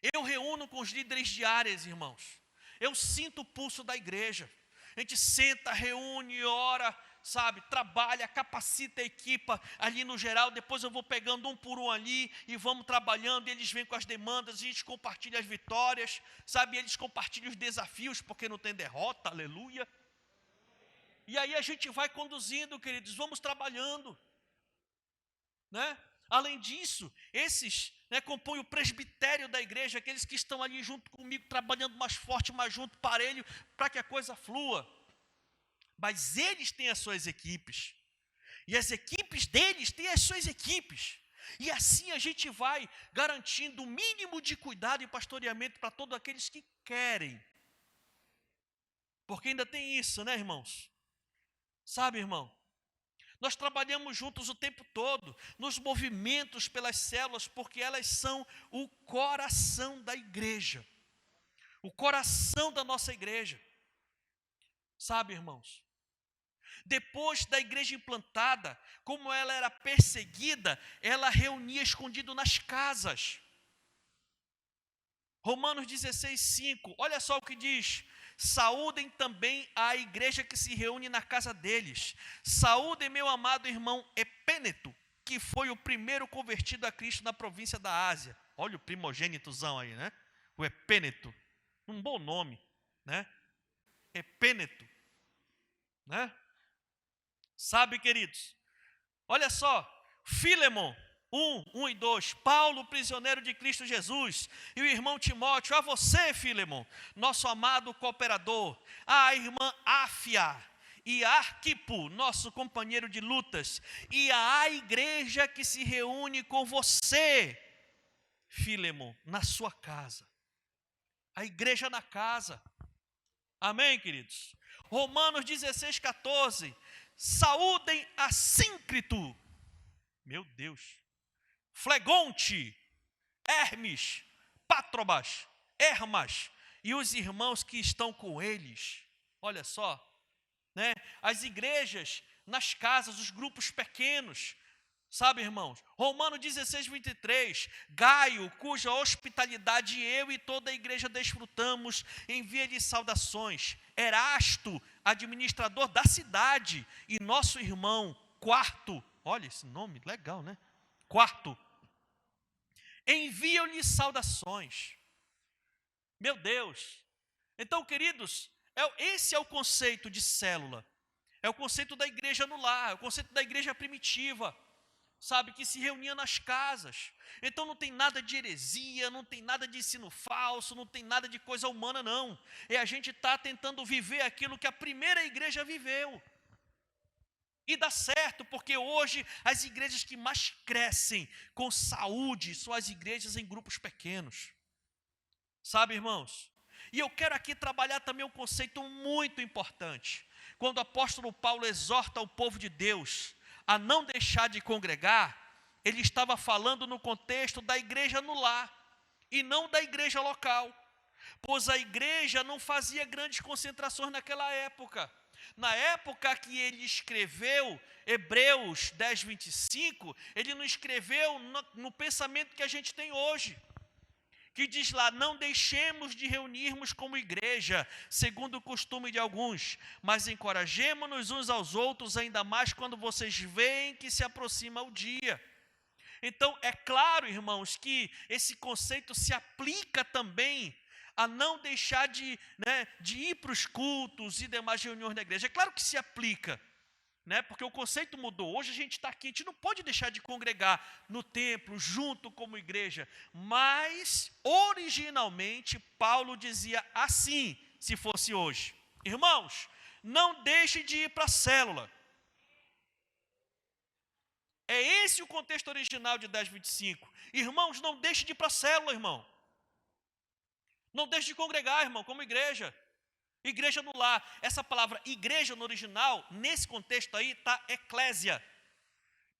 Eu reúno com os líderes de áreas, irmãos. Eu sinto o pulso da igreja. A gente senta, reúne, ora, sabe, trabalha, capacita a equipa ali no geral. Depois eu vou pegando um por um ali e vamos trabalhando. E eles vêm com as demandas, a gente compartilha as vitórias, sabe, eles compartilham os desafios, porque não tem derrota, aleluia. E aí a gente vai conduzindo, queridos, vamos trabalhando, né? Além disso, esses, né, compõem o presbitério da igreja, aqueles que estão ali junto comigo, trabalhando mais forte, mais junto, parelho, para que a coisa flua. Mas eles têm as suas equipes, e as equipes deles têm as suas equipes. E assim a gente vai garantindo o mínimo de cuidado e pastoreamento para todos aqueles que querem. Porque ainda tem isso, né, irmãos? Sabe, irmão? Nós trabalhamos juntos o tempo todo, nos movimentos pelas células, porque elas são o coração da igreja, o coração da nossa igreja. Sabe, irmãos? Depois da igreja implantada, como ela era perseguida, ela reunia escondido nas casas. Romanos 16:5, olha só o que diz: saúdem também a igreja que se reúne na casa deles. Saúdem meu amado irmão Epêneto, que foi o primeiro convertido a Cristo na província da Ásia. Olha o primogênitozão aí, né? O Epêneto, um bom nome, né? Epêneto, né? Sabe, queridos, olha só, Filemon 1 e 2, Paulo, prisioneiro de Cristo Jesus, e o irmão Timóteo, a você, Filemon, nosso amado cooperador, a irmã Áfia e Arquipo, nosso companheiro de lutas, e a igreja que se reúne com você, Filemon, na sua casa. A igreja na casa. Amém, queridos? Romanos 16:14, saúdem a Síncrito, meu Deus, Flegonte, Hermes, Pátrobas, Hermas e os irmãos que estão com eles. Olha só, né? As igrejas nas casas, os grupos pequenos, sabe, irmãos? Romanos 16:23, Gaio, cuja hospitalidade eu e toda a igreja desfrutamos, envia-lhe saudações. Erasto, administrador da cidade, e nosso irmão Quarto, olha esse nome legal, né? Quarto, enviam-lhe saudações. Meu Deus! Então, queridos, esse é o conceito de célula. É o conceito da igreja no lar, é o conceito da igreja primitiva, sabe, que se reunia nas casas. Então não tem nada de heresia, não tem nada de ensino falso, não tem nada de coisa humana, não. É a gente está tentando viver aquilo que a primeira igreja viveu. E dá certo, porque hoje as igrejas que mais crescem com saúde são as igrejas em grupos pequenos. Sabe, irmãos? E eu quero aqui trabalhar também um conceito muito importante. Quando o apóstolo Paulo exorta o povo de Deus a não deixar de congregar, ele estava falando no contexto da igreja no lar e não da igreja local, pois a igreja não fazia grandes concentrações naquela época. Na época que ele escreveu Hebreus 10:25, ele não escreveu no pensamento que a gente tem hoje, que diz lá: não deixemos de reunirmos como igreja, segundo o costume de alguns, mas encorajemo-nos uns aos outros, ainda mais quando vocês veem que se aproxima o dia. Então, é claro, irmãos, que esse conceito se aplica também a não deixar de ir para os cultos e demais reuniões da igreja. É claro que se aplica, porque o conceito mudou. Hoje a gente está aqui, a gente não pode deixar de congregar no templo, junto como igreja. Mas, originalmente, Paulo dizia assim, se fosse hoje: irmãos, não deixe de ir para a célula. É esse o contexto original de 10:25. Irmãos, não deixe de ir para a célula, irmão. Não deixe de congregar, irmão, como igreja. Igreja no lar. Essa palavra igreja no original, nesse contexto aí, está eclésia.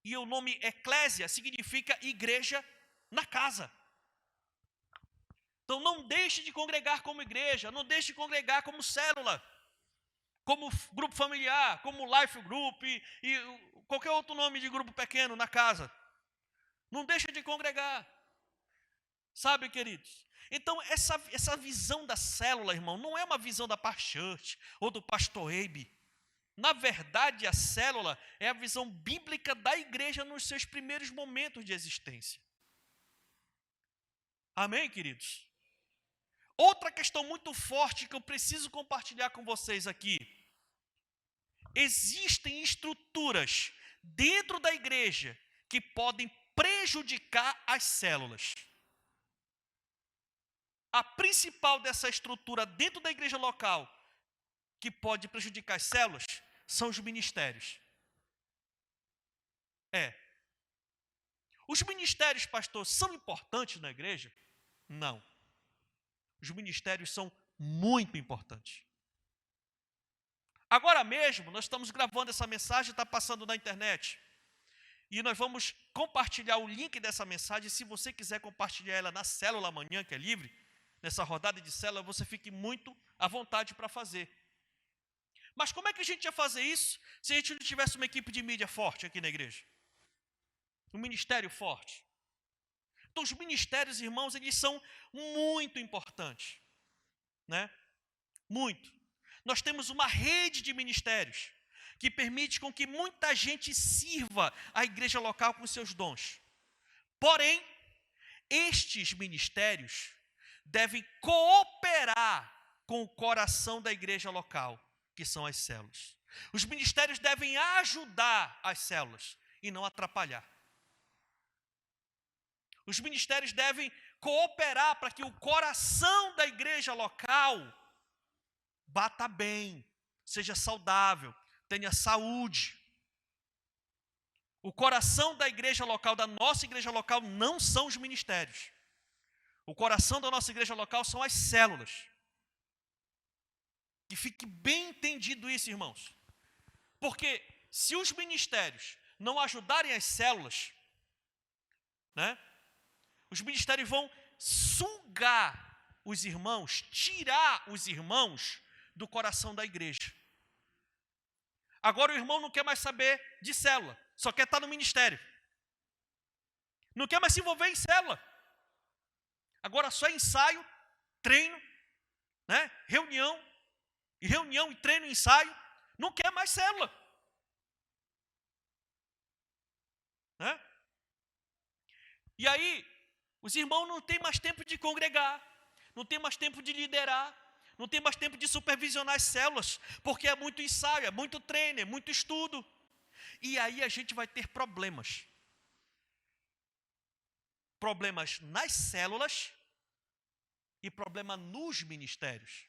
E o nome eclésia significa igreja na casa. Então não deixe de congregar como igreja, não deixe de congregar como célula, como grupo familiar, como life group e qualquer outro nome de grupo pequeno na casa. Não deixe de congregar. Sabe, queridos? Então, essa visão da célula, irmão, não é uma visão da Par Church ou do pastor Abe. Na verdade, a célula é a visão bíblica da igreja nos seus primeiros momentos de existência. Amém, queridos? Outra questão muito forte que eu preciso compartilhar com vocês aqui. Existem estruturas dentro da igreja que podem prejudicar as células. A principal dessa estrutura dentro da igreja local, que pode prejudicar as células, são os ministérios. Os ministérios, pastor, são importantes na igreja? Não. Os ministérios são muito importantes. Agora mesmo, nós estamos gravando essa mensagem, está passando na internet. E nós vamos compartilhar o link dessa mensagem. Se você quiser compartilhar ela na célula amanhã, que é livre, nessa rodada de célula, você fique muito à vontade para fazer. Mas como é que a gente ia fazer isso se a gente não tivesse uma equipe de mídia forte aqui na igreja? Um ministério forte. Então, os ministérios, irmãos, eles são muito importantes, né? Muito. Nós temos uma rede de ministérios que permite com que muita gente sirva a igreja local com seus dons. Porém, estes ministérios devem cooperar com o coração da igreja local, que são as células. Os ministérios devem ajudar as células e não atrapalhar. Os ministérios devem cooperar para que o coração da igreja local bata bem, seja saudável, tenha saúde. O coração da igreja local, da nossa igreja local, não são os ministérios. O coração da nossa igreja local são as células. Que fique bem entendido isso, irmãos. Porque se os ministérios não ajudarem as células, né, os ministérios vão sugar os irmãos, tirar os irmãos do coração da igreja. Agora o irmão não quer mais saber de célula, só quer estar no ministério. Não quer mais se envolver em célula. Agora só ensaio, treino, né, reunião e treino e ensaio. Não quer mais célula. Né? E aí, os irmãos não têm mais tempo de congregar, não tem mais tempo de liderar, não tem mais tempo de supervisionar as células, porque é muito ensaio, é muito treino, é muito estudo. E aí a gente vai ter problemas. Problemas nas células e problema nos ministérios.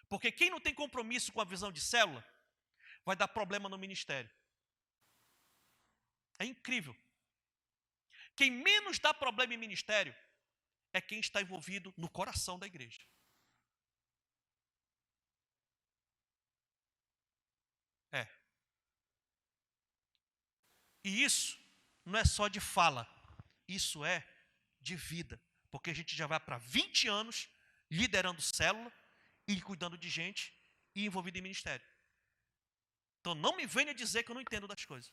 Porque quem não tem compromisso com a visão de célula, vai dar problema no ministério. É incrível. Quem menos dá problema em ministério é quem está envolvido no coração da igreja. É. E isso não é só de fala, isso é de vida. Porque a gente já vai para 20 anos liderando célula e cuidando de gente e envolvido em ministério. Então não me venha dizer que eu não entendo das coisas.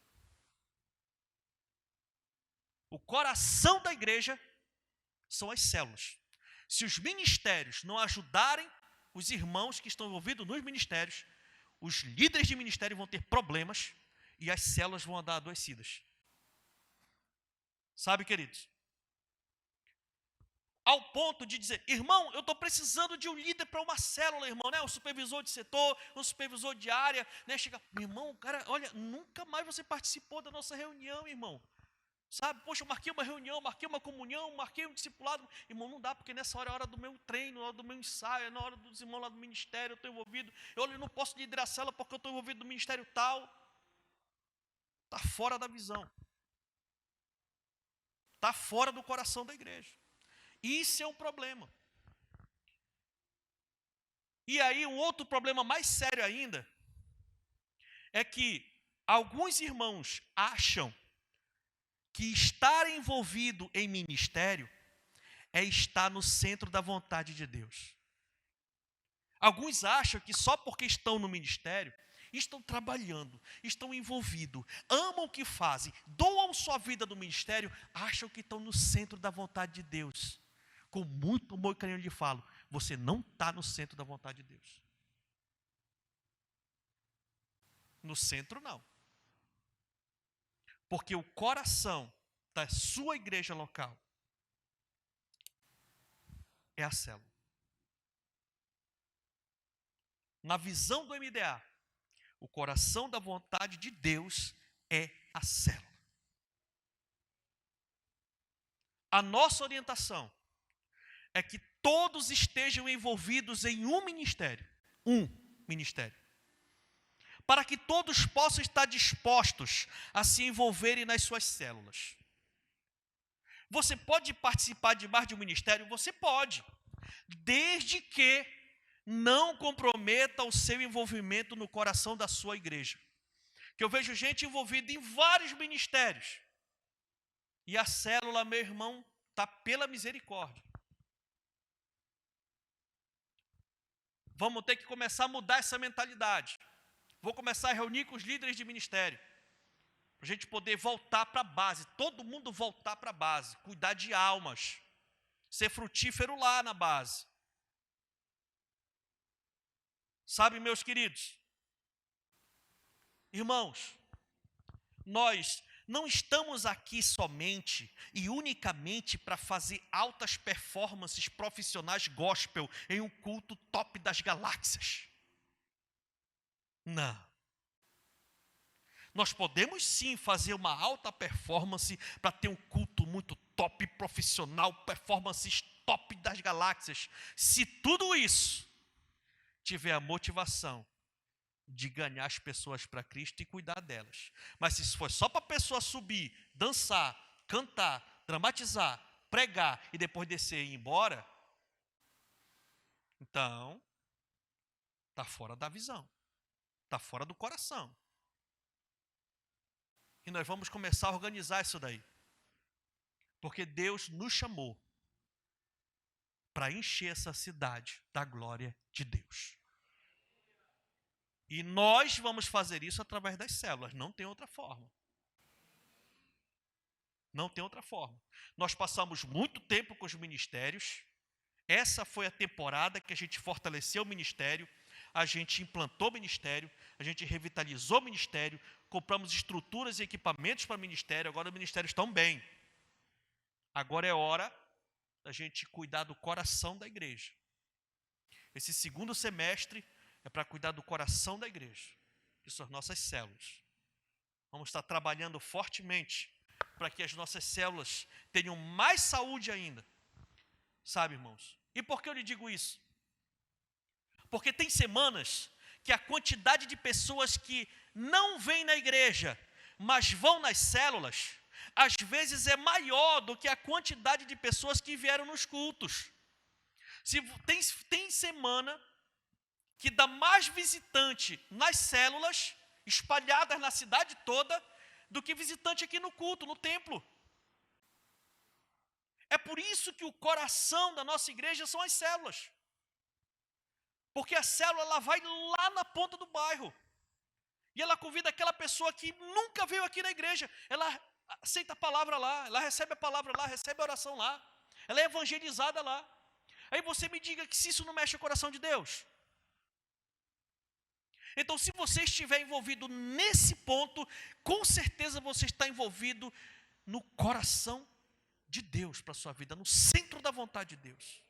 O coração da igreja são as células. Se os ministérios não ajudarem os irmãos que estão envolvidos nos ministérios, os líderes de ministério vão ter problemas e as células vão andar adoecidas. Sabe, queridos? Ao ponto de dizer, irmão, eu estou precisando de um líder para uma célula, irmão, né? Um supervisor de setor, um supervisor de área, né? Chega, meu irmão, cara, olha, nunca mais você participou da nossa reunião, irmão. Sabe, poxa, eu marquei uma reunião, marquei uma comunhão, marquei um discipulado. Irmão, não dá, porque nessa hora é a hora do meu treino, é a hora do meu ensaio, é na hora dos irmãos lá do ministério, eu estou envolvido. Eu não posso liderar a célula porque eu estou envolvido no ministério tal. Está fora da visão. Está fora do coração da igreja. Isso é um problema. E aí, um outro problema mais sério ainda, é que alguns irmãos acham que estar envolvido em ministério é estar no centro da vontade de Deus. Alguns acham que só porque estão no ministério, estão trabalhando, estão envolvidos, amam o que fazem, doam sua vida no ministério, acham que estão no centro da vontade de Deus. Com muito amor e carinho eu lhe falo, você não está no centro da vontade de Deus. No centro não. Porque o coração da sua igreja local é a célula. Na visão do MDA, o coração da vontade de Deus é a célula. A nossa orientação é que todos estejam envolvidos em um ministério. Para que todos possam estar dispostos a se envolverem nas suas células. Você pode participar de mais de um ministério? Você pode, desde que não comprometa o seu envolvimento no coração da sua igreja. Que eu vejo gente envolvida em vários ministérios, e a célula, meu irmão, está pela misericórdia. Vamos ter que começar a mudar essa mentalidade. Vou começar a reunir com os líderes de ministério, para a gente poder voltar para a base, todo mundo voltar para a base, cuidar de almas, ser frutífero lá na base. Sabe, meus queridos, irmãos, nós não estamos aqui somente e unicamente para fazer altas performances profissionais gospel em um culto top das galáxias. Não. Nós podemos sim fazer uma alta performance para ter um culto muito top profissional, performances top das galáxias, se tudo isso tiver a motivação de ganhar as pessoas para Cristo e cuidar delas. Mas se for só para a pessoa subir, dançar, cantar, dramatizar, pregar e depois descer e ir embora, então está fora da visão, está fora do coração. E nós vamos começar a organizar isso daí. Porque Deus nos chamou para encher essa cidade da glória de Deus. E nós vamos fazer isso através das células, não tem outra forma. Não tem outra forma. Nós passamos muito tempo com os ministérios. Essa foi a temporada que a gente fortaleceu o ministério, a gente implantou o ministério, a gente revitalizou o ministério, compramos estruturas e equipamentos para o ministério, agora os ministérios estão bem. Agora é hora da gente cuidar do coração da igreja. Esse segundo semestre é para cuidar do coração da igreja, que são as nossas células. Vamos estar trabalhando fortemente para que as nossas células tenham mais saúde ainda. Sabe, irmãos? E por que eu lhe digo isso? Porque tem semanas que a quantidade de pessoas que não vêm na igreja, mas vão nas células, às vezes é maior do que a quantidade de pessoas que vieram nos cultos. Tem semana que dá mais visitante nas células, espalhadas na cidade toda, do que visitante aqui no culto, no templo. É por isso que o coração da nossa igreja são as células. Porque a célula ela vai lá na ponta do bairro. E ela convida aquela pessoa que nunca veio aqui na igreja. Ela aceita a palavra lá, ela recebe a palavra lá, recebe a oração lá. Ela é evangelizada lá. Aí você me diga que se isso não mexe o coração de Deus. Então, se você estiver envolvido nesse ponto, com certeza você está envolvido no coração de Deus para a sua vida, no centro da vontade de Deus.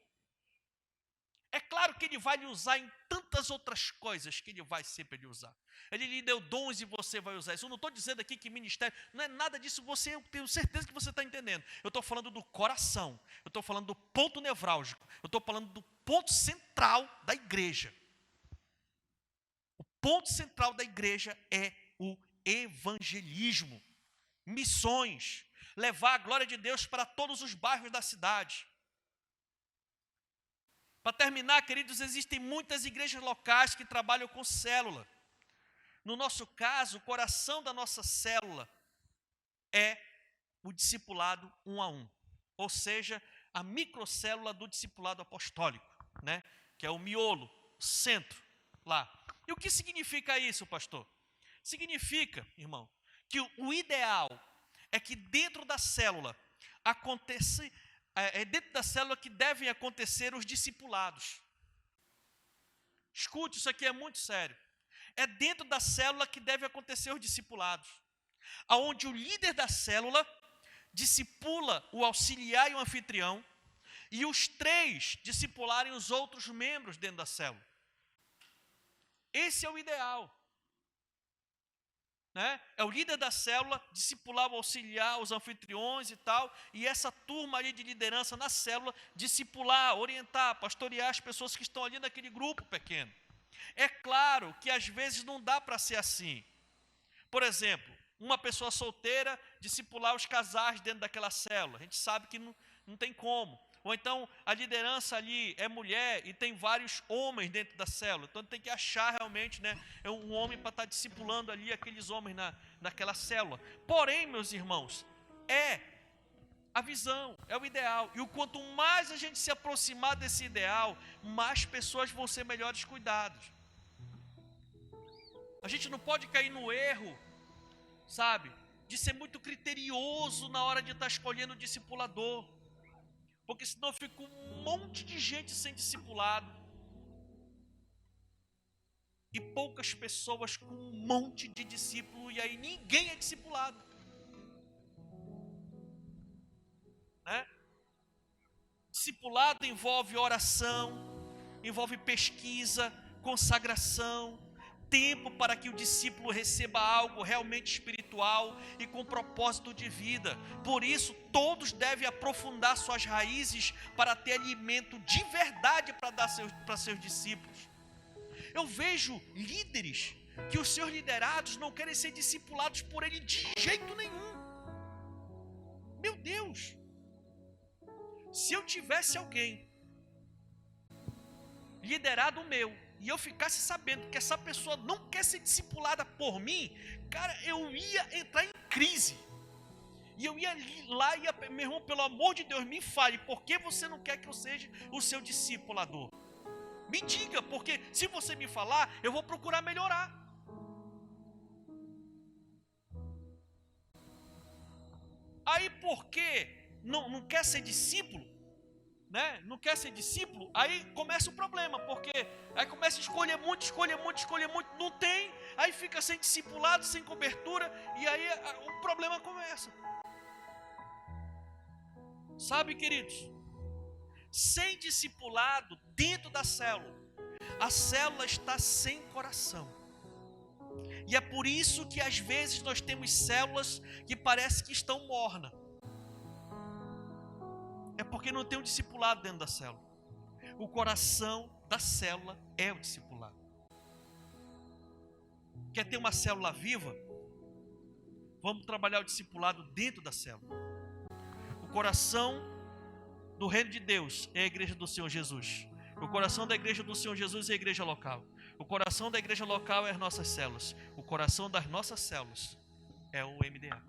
É claro que Ele vai lhe usar em tantas outras coisas que Ele vai sempre lhe usar. Ele lhe deu dons e você vai usar isso. Eu não estou dizendo aqui que ministério, não é nada disso, eu tenho certeza que você está entendendo. Eu estou falando do coração, eu estou falando do ponto nevrálgico, eu estou falando do ponto central da igreja. O ponto central da igreja é o evangelismo, missões, levar a glória de Deus para todos os bairros da cidade. Para terminar, queridos, existem muitas igrejas locais que trabalham com célula. No nosso caso, o coração da nossa célula é o discipulado 1 a 1. Ou seja, a microcélula do discipulado apostólico, né? Que é o miolo, o centro lá. E o que significa isso, pastor? Significa, irmão, que o ideal é que dentro da célula é dentro da célula que devem acontecer os discipulados. Escute, isso aqui é muito sério. É dentro da célula que devem acontecer os discipulados, aonde o líder da célula discipula o auxiliar e o anfitrião, e os três discipularem os outros membros dentro da célula. Esse é o ideal. Né? É o líder da célula discipular o auxiliar, os anfitriões e tal, e essa turma ali de liderança na célula discipular, orientar, pastorear as pessoas que estão ali naquele grupo pequeno. É claro que às vezes não dá para ser assim. Por exemplo, uma pessoa solteira discipular os casais dentro daquela célula, a gente sabe que não tem como. Ou então a liderança ali é mulher e tem vários homens dentro da célula. Então tem que achar realmente, né, um homem para estar discipulando ali aqueles homens naquela célula. Porém, meus irmãos, é a visão, é o ideal. E o quanto mais a gente se aproximar desse ideal, mais pessoas vão ser melhores cuidados. A gente não pode cair no erro, sabe, de ser muito criterioso na hora de estar escolhendo o discipulador. Porque senão fica um monte de gente sem discipulado. E poucas pessoas com um monte de discípulo, e aí ninguém é discipulado. Né? Discipulado envolve oração, envolve pesquisa, consagração, tempo para que o discípulo receba algo realmente espiritual e com propósito de vida. Por isso, todos devem aprofundar suas raízes para ter alimento de verdade para dar para seus discípulos. Eu vejo líderes que os seus liderados não querem ser discipulados por ele de jeito nenhum. Meu Deus! Se eu tivesse alguém liderado meu e eu ficasse sabendo que essa pessoa não quer ser discipulada por mim, cara, eu ia entrar em crise. E eu ia lá e ia, meu irmão, pelo amor de Deus, me fale, por que você não quer que eu seja o seu discipulador? Me diga, porque se você me falar, eu vou procurar melhorar. Aí porque não quer ser discípulo, né? Não quer ser discípulo, aí começa o problema, porque aí começa a escolher muito, não tem, aí fica sem discipulado, sem cobertura, e aí o problema começa. Sabe, queridos, sem discipulado dentro da célula, a célula está sem coração. E é por isso que às vezes nós temos células que parece que estão mornas. É porque não tem um discipulado dentro da célula. O coração da célula é o discipulado. Quer ter uma célula viva? Vamos trabalhar o discipulado dentro da célula. O coração do reino de Deus é a igreja do Senhor Jesus. O coração da igreja do Senhor Jesus é a igreja local. O coração da igreja local é as nossas células. O coração das nossas células é o MDA.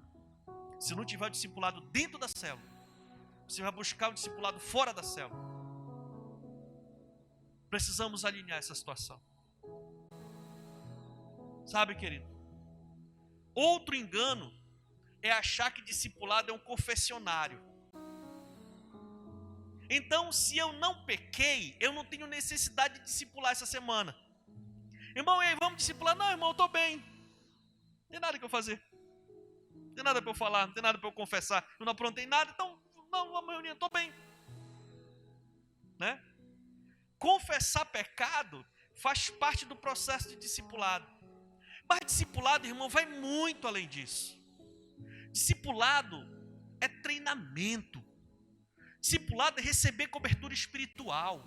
Se não tiver o discipulado dentro da célula, você vai buscar o discipulado fora da célula. Precisamos alinhar essa situação. Sabe, querido? Outro engano é achar que discipulado é um confessionário. Então, se eu não pequei, eu não tenho necessidade de discipular essa semana. Irmão, e aí, vamos discipular? Não, irmão, eu estou bem. Não tem nada que eu fazer. Não tem nada para eu falar, não tem nada para eu confessar. Eu não aprontei nada, então, não, uma reunião, estou bem. Né? Confessar pecado faz parte do processo de discipulado. Mas discipulado, irmão, vai muito além disso. Discipulado é treinamento. Discipulado é receber cobertura espiritual.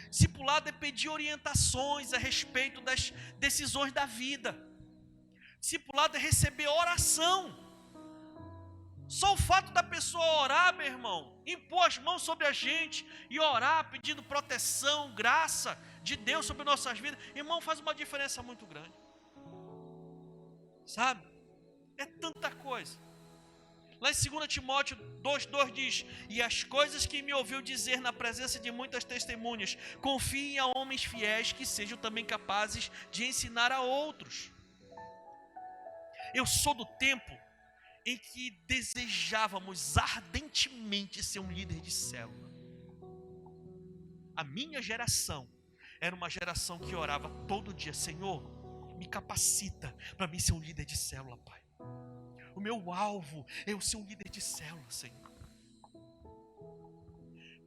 Discipulado é pedir orientações a respeito das decisões da vida. Discipulado é receber oração. Só o fato da pessoa orar, meu irmão, impor as mãos sobre a gente e orar pedindo proteção, graça de Deus sobre nossas vidas, irmão, faz uma diferença muito grande. Sabe? É tanta coisa. Lá em 2 Timóteo 2,2 diz: e as coisas que me ouviu dizer na presença de muitas testemunhas, confiem a homens fiéis que sejam também capazes de ensinar a outros. Eu sou do tempo em que desejávamos ardentemente ser um líder de célula. A minha geração era uma geração que orava todo dia: Senhor, me capacita para mim ser um líder de célula, Pai. O meu alvo é eu ser um líder de célula, Senhor.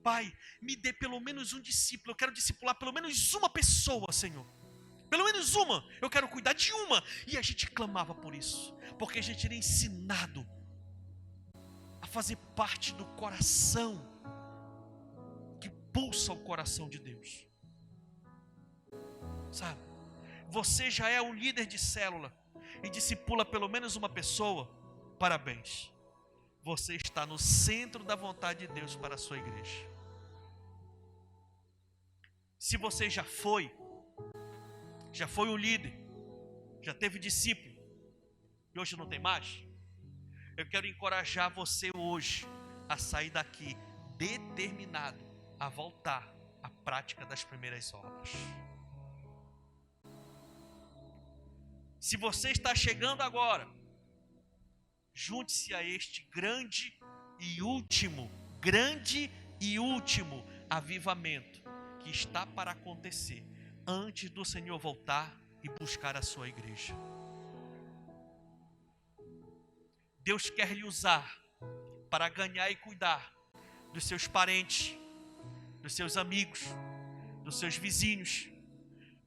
Pai, me dê pelo menos um discípulo. Eu quero discipular pelo menos uma pessoa, Senhor. Pelo menos uma. Eu quero cuidar de uma. E a gente clamava por isso, porque a gente era ensinado a fazer parte do coração que pulsa o coração de Deus. Sabe? Você já é um líder de célula e discipula pelo menos uma pessoa, parabéns. Você está no centro da vontade de Deus para a sua igreja. Se você já foi um líder, já teve discípulo e hoje não tem mais, eu quero encorajar você hoje a sair daqui determinado a voltar à prática das primeiras obras. Se você está chegando agora, junte-se a este grande e último avivamento que está para acontecer antes do Senhor voltar e buscar a sua igreja. Deus quer lhe usar para ganhar e cuidar dos seus parentes, dos seus amigos, dos seus vizinhos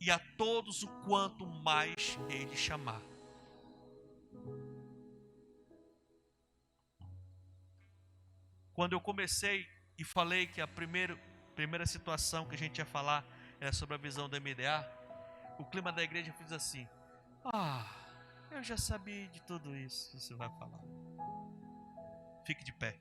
e a todos o quanto mais Ele chamar. Quando eu comecei e falei que a primeira situação que a gente ia falar era sobre a visão da MDA, o clima da igreja fez assim: eu já sabia de tudo isso que você vai falar. Fique de pé.